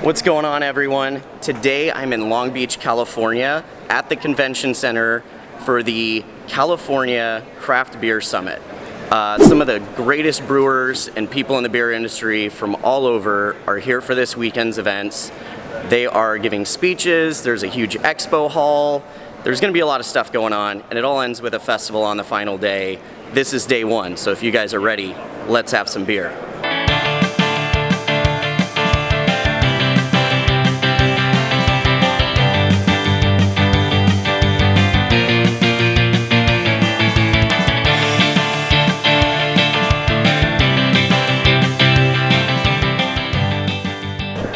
What's going on, everyone? Today I'm in Long Beach, California at the convention center for the California Craft Beer Summit. Some of the greatest brewers and people in the beer industry from all over are here for this weekend's events. They are giving speeches, there's a huge expo hall, there's going to be a lot of stuff going on, and it all ends with a festival on the final day. This is day one, so if you guys are ready, let's have some beer.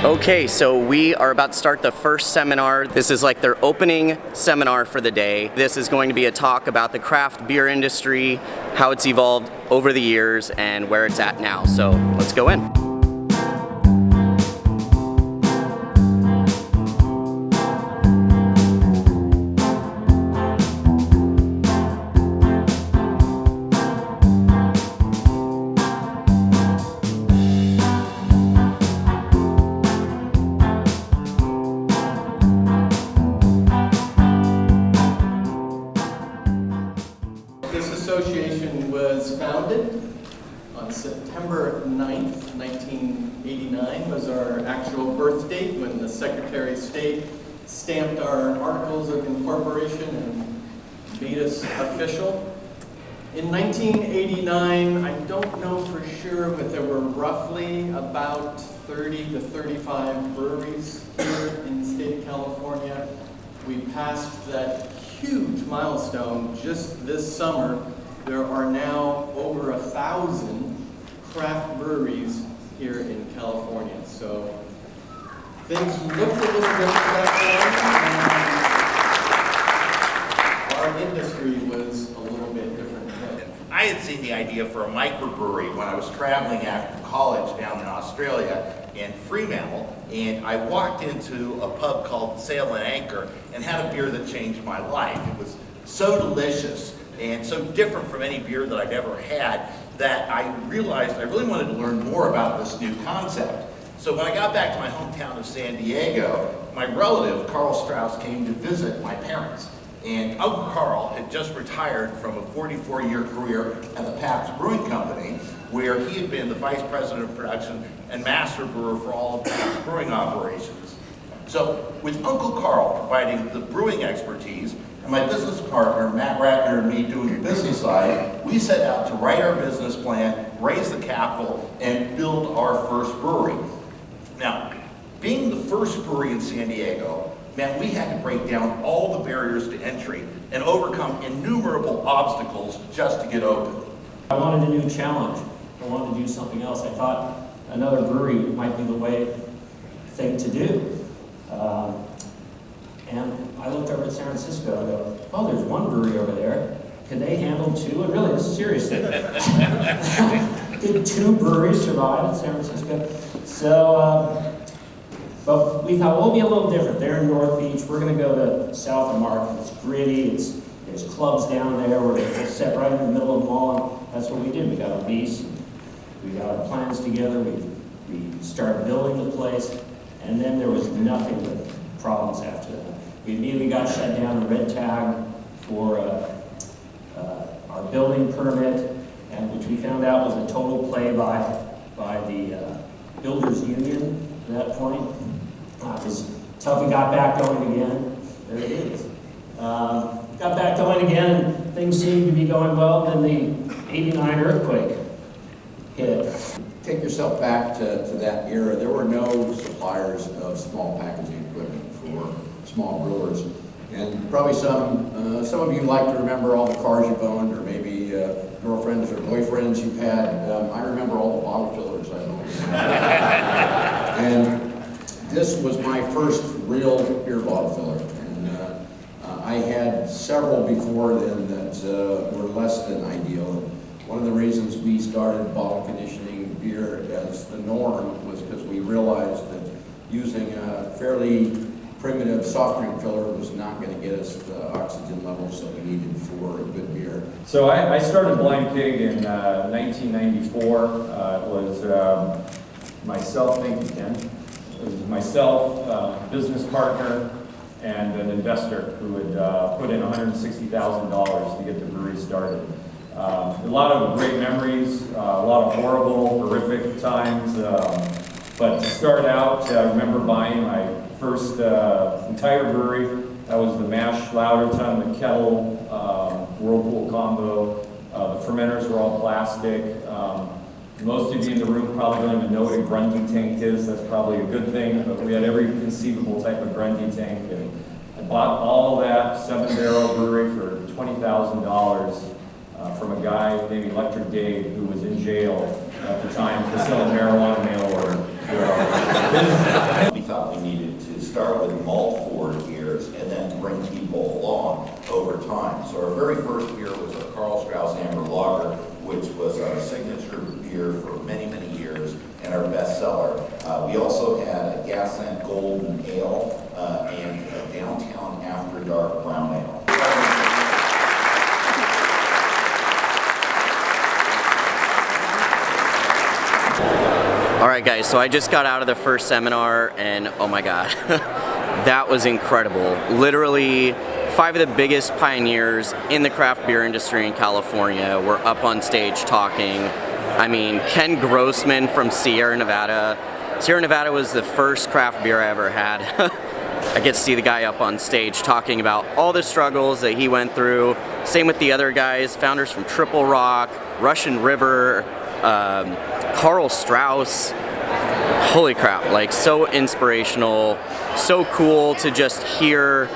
Okay, so we are about to start the first seminar. This is like their opening seminar for the day. This is going to be a talk about the craft beer industry, how it's evolved over the years, and where it's at now. So let's go in. This association was founded on September 9th, 1989 was our actual birth date when the Secretary of State stamped our Articles of Incorporation and made us official. In 1989, I don't know for sure, but there were roughly about 30 to 35 breweries here in the state of California. We passed that huge milestone just this summer. There are now over 1,000 craft breweries here in California. So things looked a little different back then, and our industry was a little bit different then. I had seen the idea for a microbrewery when I was traveling after college down in Australia in Fremantle, and I walked into a pub called Sail and Anchor and had a beer that changed my life. It was so delicious and so different from any beer that I'd ever had that I realized I really wanted to learn more about this new concept. So when I got back to my hometown of San Diego, my relative, Carl Strauss, came to visit my parents. And Uncle Carl had just retired from a 44-year career at the Pabst Brewing Company, where he had been the vice president of production and master brewer for all of Pabst brewing operations. So with Uncle Carl providing the brewing expertise, and my business partner, Matt Ratner, and me doing the business side, we set out to write our business plan, raise the capital, and build our first brewery. Now, being the first brewery in San Diego meant we had to break down all the barriers to entry and overcome innumerable obstacles just to get open. I wanted a new challenge. I wanted to do something else. I thought another brewery might be the thing to do. And I looked over at San Francisco and go, oh, there's one brewery over there. Could they handle two? And really, this is serious. Did two breweries survive in San Francisco? So, but we thought, we'll be a little different. They're in North Beach. We're going to go to South of Market. It's gritty. There's clubs down there where they're set right in the middle of the mall. And that's what we did. We got a lease. We got our plans together. We started building the place. And then there was nothing but problems after that. We immediately got shut down the red tag for our building permit, and which we found out was a total play by the Builders Union at that point. It was tough. We got back going again. There it is. Got back going again, and things seemed to be going well. Then the '89 earthquake hit. Take yourself back to that era. There were no suppliers of small packaging equipment for small brewers. And probably some of you like to remember all the cars you've owned, or maybe girlfriends or boyfriends you've had. I remember all the bottle fillers I owned. And this was my first real beer bottle filler. And I had several before then that were less than ideal. One of the reasons we started bottle conditioning beer as the norm was because we realized that using a fairly primitive soft drink filler was not going to get us the oxygen levels that we needed for a good beer. So I started Blind Pig in 1994. It was myself, thank you, Ken. was myself, business partner, and an investor who had put in $160,000 to get the brewery started. A lot of great memories, a lot of horrible, horrific times, but to start out, I remember buying my first entire brewery. That was the mash lauter tun, the kettle, whirlpool combo. The fermenters were all plastic. Most of you in the room probably don't even know what a Grundy tank is. That's probably a good thing, but we had every conceivable type of Grundy tank. And I bought all that 7-barrel brewery for $20,000 from a guy named Electric Dave who was in jail at the time for selling marijuana mail order. We thought we needed to start with malt forward beers and then bring people along over time. So our very first beer was our Carl Strauss Amber Lager, which was our signature beer for many, many years and our best seller. We also had a Gaslamp Golden Ale and a Downtown After Dark Brown Ale. All right, guys, so I just got out of the first seminar, and oh my God, that was incredible. Literally, 5 of the biggest pioneers in the craft beer industry in California were up on stage talking. I mean, Ken Grossman from Sierra Nevada. Sierra Nevada was the first craft beer I ever had. I get to see the guy up on stage talking about all the struggles that he went through. Same with the other guys, founders from Triple Rock, Russian River, Carl Strauss. Holy crap, like so inspirational, so cool to just hear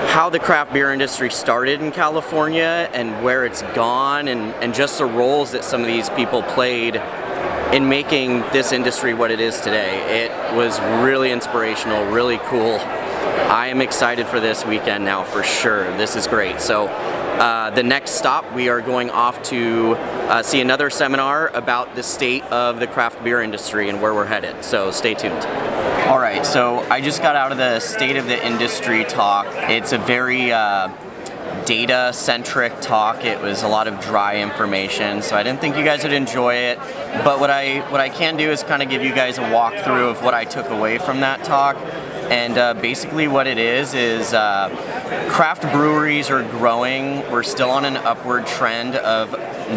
how the craft beer industry started in California and where it's gone, and just the roles that some of these people played in making this industry what it is today. It was really inspirational, really cool. I am excited for this weekend now for sure. This is great. So the next stop, we are going off to see another seminar about the state of the craft beer industry and where we're headed. So stay tuned. All right, so I just got out of the State of the Industry talk. It's a very data-centric talk. It was a lot of dry information, so I didn't think you guys would enjoy it. But what I can do is kind of give you guys a walkthrough of what I took away from that talk. And basically what it is craft breweries are growing. We're still on an upward trend of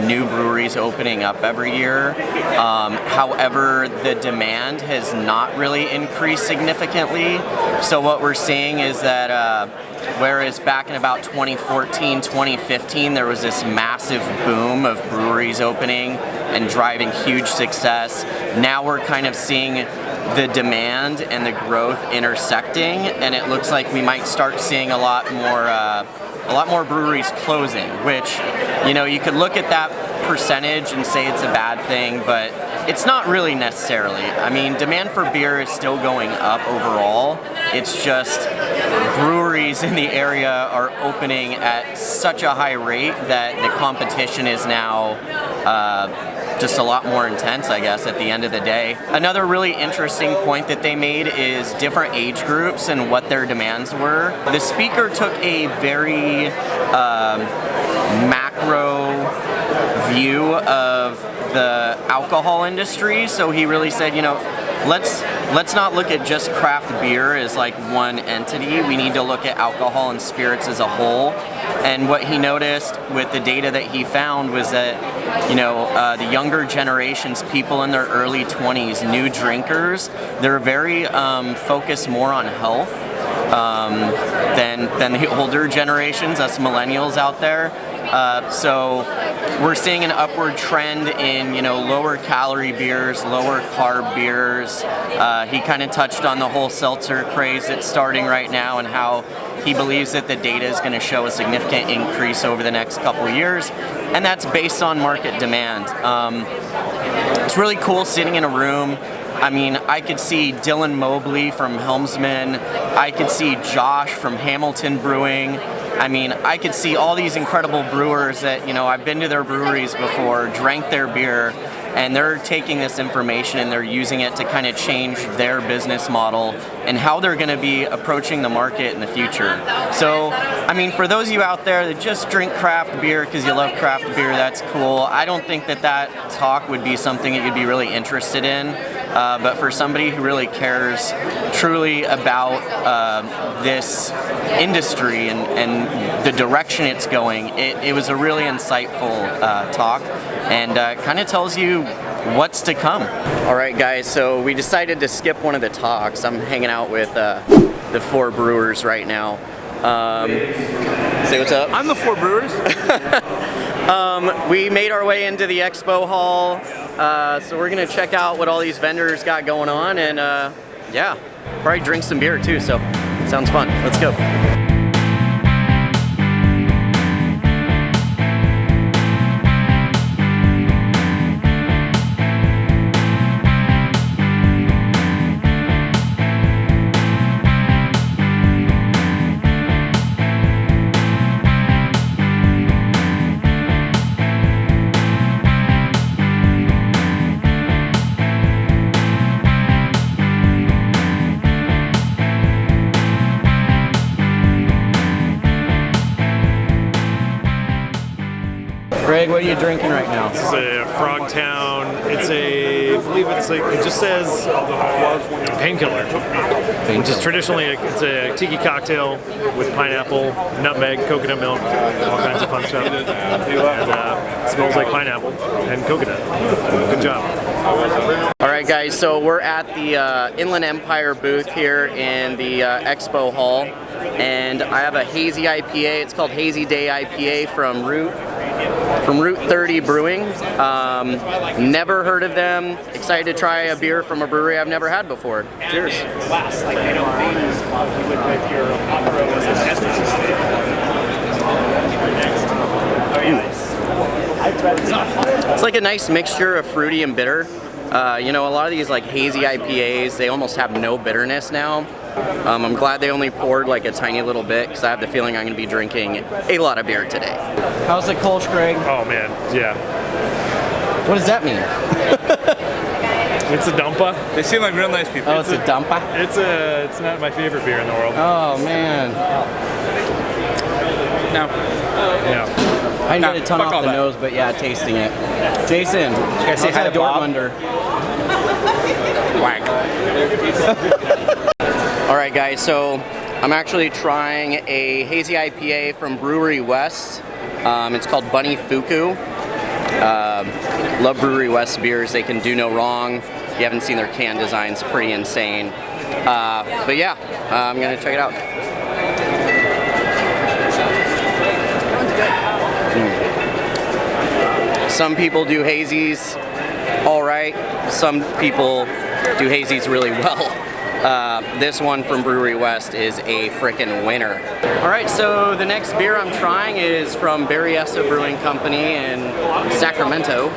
new breweries opening up every year. However, the demand has not really increased significantly. So what we're seeing is that whereas back in about 2014, 2015, there was this massive boom of breweries opening and driving huge success, now we're kind of seeing the demand and the growth intersecting, and it looks like we might start seeing a lot more breweries closing, which, you know, you could look at that percentage and say it's a bad thing, but it's not really necessarily. I mean, demand for beer is still going up overall. It's just breweries in the area are opening at such a high rate that the competition is now just a lot more intense, I guess, at the end of the day. Another really interesting point that they made is different age groups and what their demands were. The speaker took a very macro view of the alcohol industry, so he really said, you know, let's not look at just craft beer as like one entity. We need to look at alcohol and spirits as a whole. And what he noticed with the data that he found was that, you know, the younger generations, people in their early 20s, new drinkers, they're very focused more on health than the older generations, us millennials out there. So we're seeing an upward trend in, you know, lower calorie beers, lower carb beers. He kind of touched on the whole seltzer craze that's starting right now and how he believes that the data is going to show a significant increase over the next couple of years, and that's based on market demand. It's really cool sitting in a room. I mean, I could see Dylan Mobley from Helmsman. I could see Josh from Hamilton Brewing. I mean, I could see all these incredible brewers that, you know, I've been to their breweries before, drank their beer, and they're taking this information and they're using it to kind of change their business model and how they're going to be approaching the market in the future. So, I mean, for those of you out there that just drink craft beer because you love craft beer, that's cool. I don't think that talk would be something that you'd be really interested in. but for somebody who really cares truly about this industry and the direction it's going, it was a really insightful talk, and kind of tells you what's to come. All right, guys, so we decided to skip one of the talks. I'm hanging out with the Four Brewers right now. Say what's up. I'm the Four Brewers. We made our way into the expo hall, so we're gonna check out what all these vendors got going on, and yeah, probably drink some beer too, so sounds fun. Let's go. Greg, what are you drinking right now? This is a Frogtown. It's a, I believe it's like, it just says painkiller. Which is traditionally, it's a tiki cocktail with pineapple, nutmeg, coconut milk, all kinds of fun stuff. And it smells like pineapple and coconut. Good job. All right, guys, so we're at the Inland Empire booth here in the expo hall, and I have a hazy IPA. It's called Hazy Day IPA from Route 30 Brewing. Never heard of them. Excited to try a beer from a brewery I've never had before. Cheers. It's like a nice mixture of fruity and bitter. You know, a lot of these like hazy IPAs, they almost have no bitterness now. I'm glad they only poured like a tiny little bit, because I have the feeling I'm going to be drinking a lot of beer today. How's the Kolsch, Greg? Oh man, yeah. What does that mean? It's a dumpa. They seem like real nice people. Oh, it's a dumpa? It's not my favorite beer in the world. Oh man. No. Yeah. I can get a ton off the nose, but yeah, tasting it. Jason, how's that Dortmunder? Whack. All right, guys, so I'm actually trying a hazy IPA from Brewery West. It's called Bunny Fuku. Love Brewery West beers. They can do no wrong. If you haven't seen their can design, it's pretty insane. But yeah, I'm gonna check it out. Some people do hazies all right. Some people do hazies really well. This one from Brewery West is a frickin' winner. All right, so the next beer I'm trying is from Berryessa Brewing Company in Sacramento.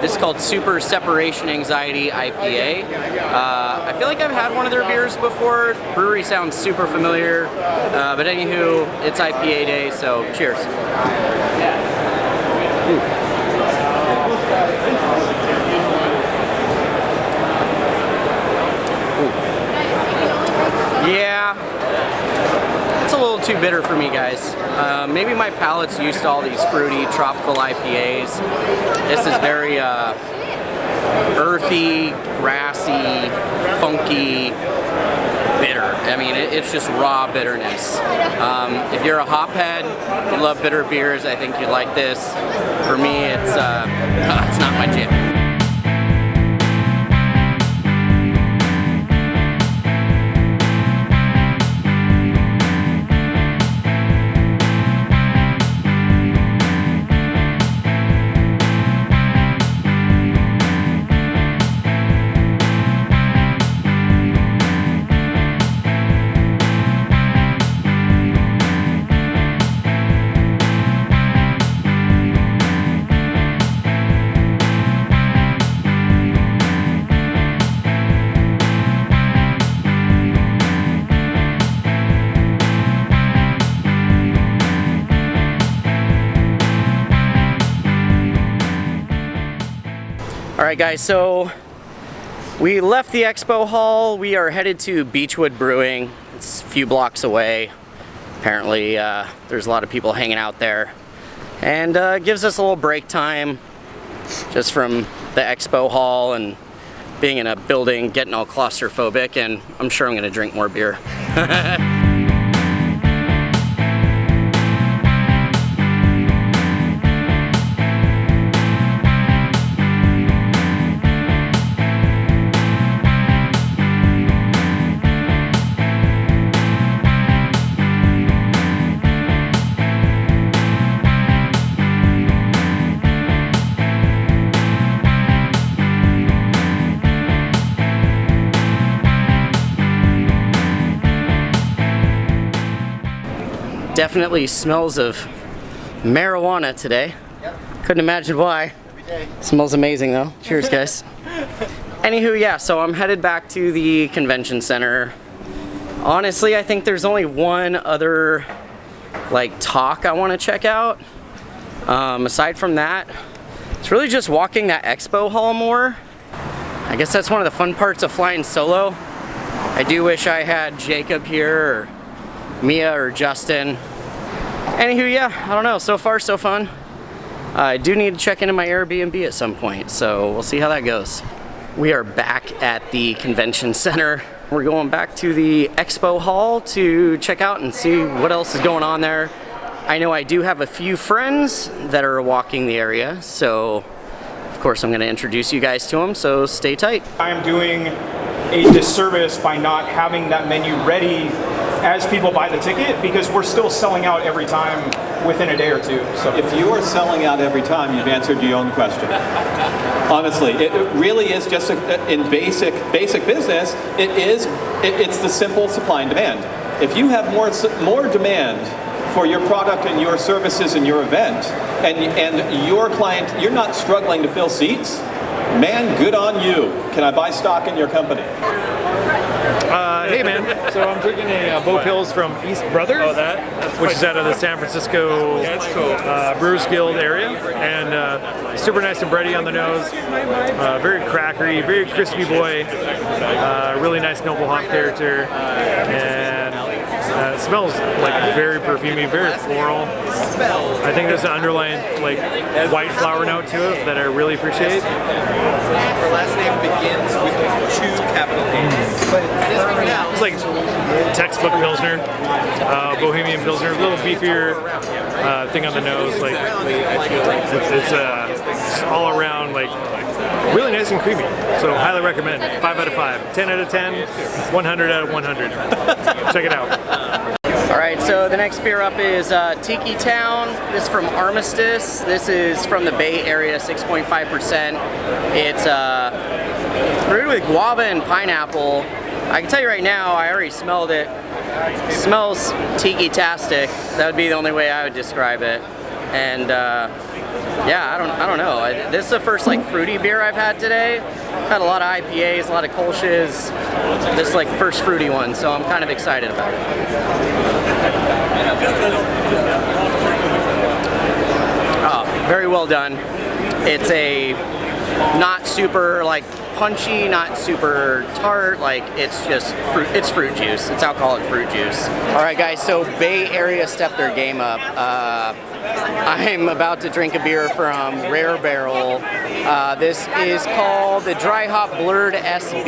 This is called Super Separation Anxiety IPA. I feel like I've had one of their beers before. Brewery sounds super familiar, but anywho, it's IPA day, so cheers. Ooh. Yeah, it's a little too bitter for me, guys. Maybe my palate's used to all these fruity tropical IPAs. This is very earthy, grassy, funky, bitter. I mean, it's just raw bitterness. If you're a hophead, you love bitter beers, I think you'd like this. For me, it's not my jam. Alright guys, so we left the expo hall. We are headed to Beechwood Brewing. It's a few blocks away. Apparently there's a lot of people hanging out there. And gives us a little break time just from the expo hall and being in a building, getting all claustrophobic, and I'm sure I'm gonna drink more beer. Definitely smells of marijuana today. Yep. Couldn't imagine why. Every day. Smells amazing though. Cheers, guys. Anywho, yeah, so I'm headed back to the convention center. Honestly, I think there's only one other like talk I want to check out. Aside from that, it's really just walking that expo hall more. I guess that's one of the fun parts of flying solo. I do wish I had Jacob here, or Mia, or Justin. Anywho, yeah, I don't know, so far so fun. I do need to check into my Airbnb at some point, so we'll see how that goes. We are back at the convention center. We're going back to the expo hall to check out and see what else is going on there. I know I do have a few friends that are walking the area, so of course I'm going to introduce you guys to them, so stay tight. I'm doing a disservice by not having that menu ready as people buy the ticket, because we're still selling out every time within a day or two. So if you are selling out every time, you've answered your own question. Honestly, it really is just in basic business. It's the simple supply and demand. If you have more demand for your product and your services and your event, and your client, you're not struggling to fill seats, man, good on you. Can I buy stock in your company? Hey man, so I'm drinking a Bo Pills from East Brothers, which is out of the San Francisco Brewers Guild area, and super nice and bready on the nose, very crackery, very crispy boy, really nice noble hop character, and it smells like very perfumey, very floral. I think there's an underlying like white flower note to it that I really appreciate. Her last name begins with 2 capital A's. But it is pronounced. It's like textbook Pilsner, Bohemian Pilsner, a little beefier thing on the nose. Like it's all around like really nice and creamy. So highly recommend. 5 out of 5, 10 out of 10, 100 out of 100. Check it out. All right, so the next beer up is Tiki Town. This is from Armistice. This is from the Bay Area, 6.5%. It's brewed with guava and pineapple. I can tell you right now, I already smelled it. It smells tiki-tastic. That would be the only way I would describe it. And yeah, I don't know. This is the first like fruity beer I've had today. Had a lot of IPAs, a lot of Kolsch's. This is like first fruity one, so I'm kind of excited about it. Oh, very well done. It's a not super like punchy, not super tart, like it's just fruit, it's fruit juice. It's alcoholic fruit juice. All right guys, so Bay Area stepped their game up. I'm about to drink a beer from Rare Barrel. This is called the Dry Hop Blurred SB.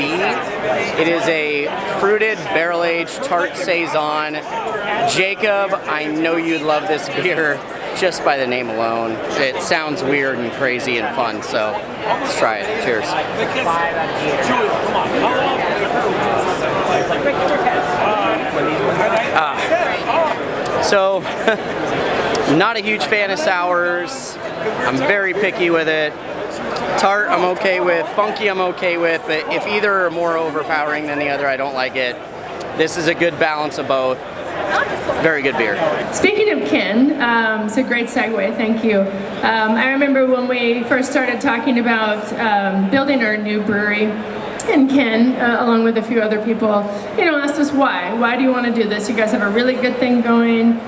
It is a fruited barrel-aged tart saison. Jacob, I know you'd love this beer just by the name alone. It sounds weird and crazy and fun, so let's try it. Cheers. So, not a huge fan of sours. I'm very picky with it. Tart I'm okay with, funky I'm okay with, but if either are more overpowering than the other, I don't like it. This is a good balance of both. Very good beer. Speaking of Ken, it's a great segue, thank you. I remember when we first started talking about building our new brewery, and Ken, along with a few other people, asked us why. Why do you want to do this? You guys have a really good thing going.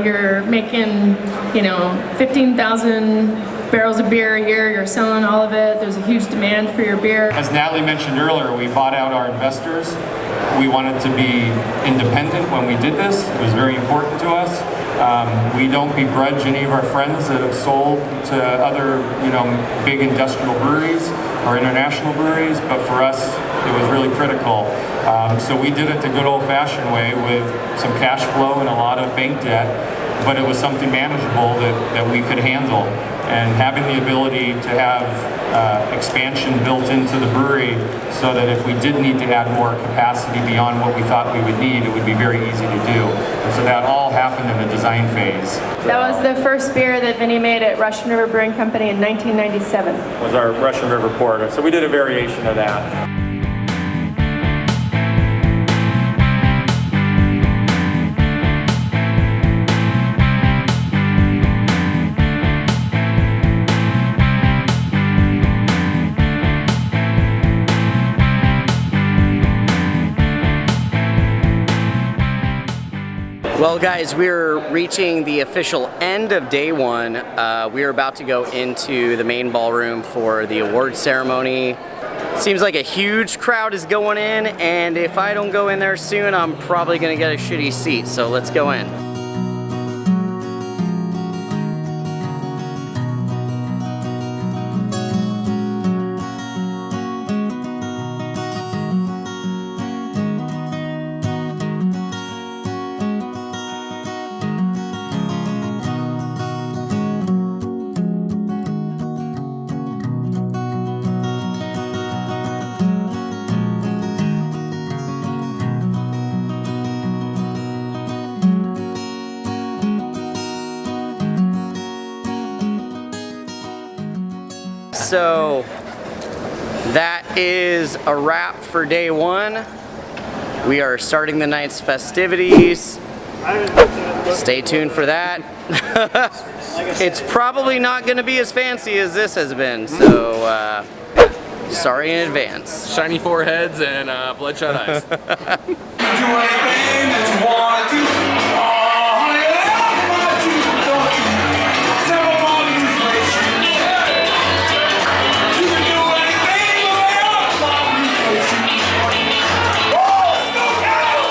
You're making, 15,000 barrels of beer a year. You're selling all of it. There's a huge demand for your beer. As Natalie mentioned earlier, we bought out our investors. We wanted to be independent when we did this. It was very important to us. We don't begrudge any of our friends that have sold to other, big industrial breweries. or international breweries, but for us, it was really critical. So we did it the good old-fashioned way with some cash flow and a lot of bank debt, but it was something manageable that we could handle. And having the ability to have expansion built into the brewery so that if we did need to add more capacity beyond what we thought we would need, it would be very easy to do. And so that all happened in the design phase. That was the first beer that Vinny made at Russian River Brewing Company in 1997. Was our Russian River Porter. So we did a variation of that. Well guys, we're reaching the official end of day one. We're about to go into the main ballroom for the award ceremony. Seems like a huge crowd is going in, and if I don't go in there soon, I'm probably gonna get a shitty seat, so let's go in. So that is a wrap for day one. We are starting the night's festivities. Stay tuned for that. It's probably not going to be as fancy as this has been, so sorry in advance. Shiny foreheads and bloodshot eyes.